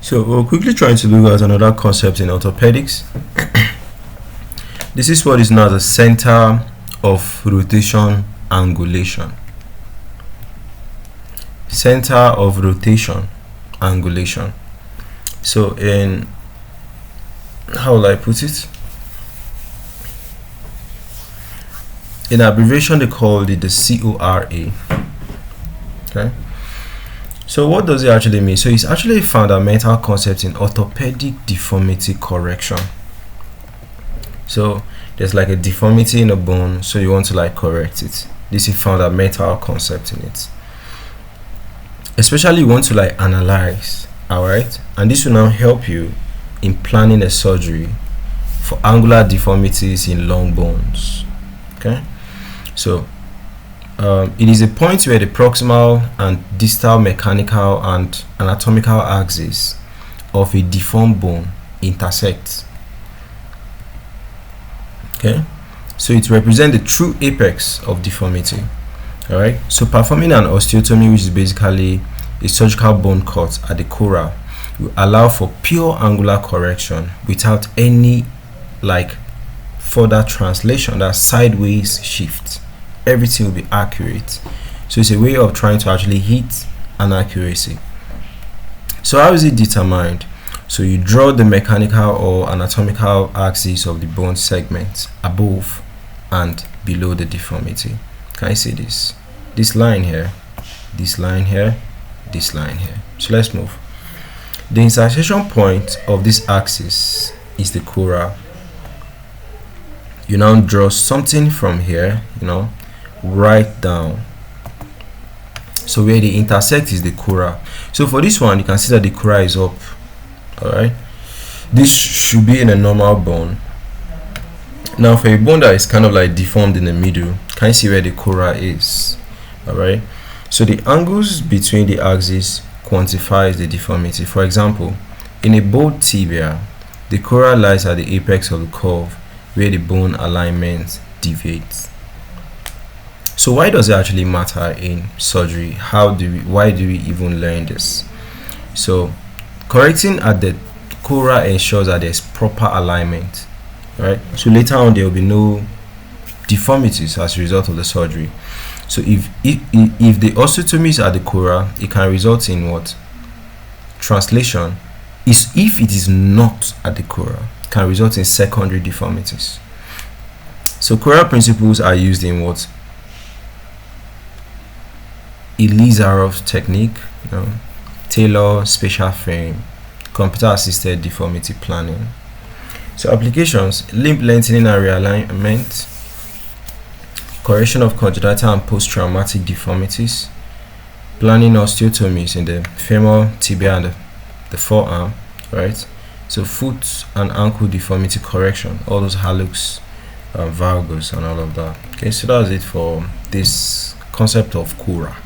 So we're quickly trying to look at another concept in orthopedics. This is what is known as the center of rotation angulation. Center of rotation angulation. So in, how will I put it? In abbreviation they call it the CORA. Okay. So what does it actually mean? So it's actually a fundamental concept in orthopedic deformity correction. So there's like a deformity in a bone, so you want to like correct it. This is a fundamental concept in it. Especially you want to like analyze, alright? And this will now help you in planning a surgery for angular deformities in long bones. Okay? So it is a point where the proximal and distal mechanical and anatomical axes of a deformed bone intersect. Okay, so it represents the true apex of deformity. All right, so performing an osteotomy, which is basically a surgical bone cut at the CORA, will allow for pure angular correction without any like further translation, that sideways shift. Everything will be accurate. So it's a way of trying to actually hit an accuracy. So how is it determined? So you draw the mechanical or anatomical axis of the bone segment above and below the deformity. Can I see this? This line here, this line here, this line here. So let's move. The intersection point of this axis is the CORA. You now draw something from here, right down. So where the intersect is the CORA. So for this one, you can see that the CORA is up. Alright, this should be in a normal bone. Now for a bone that is kind of like deformed in the middle, can you see where the CORA is? Alright, so the angles between the axes quantifies the deformity. For example, in a bowed tibia, the CORA lies at the apex of the curve where the bone alignment deviates. So why does it actually matter in surgery? Why do we even learn this? So correcting at the CORA ensures that there's proper alignment, right? So later on there will be no deformities as a result of the surgery. So if the osteotomies at the CORA, it can result in what? Translation is if it is not at the CORA, it can result in secondary deformities. So CORA principles are used in what? Elizarov technique, Taylor spatial frame, computer assisted deformity planning. So applications: limb lengthening and realignment, correction of congenital and post-traumatic deformities, planning osteotomies in the femur, tibia, and the forearm, right? So foot and ankle deformity correction, all those hallux, valgus, and all of that. Okay, so that's it for this concept of CORA.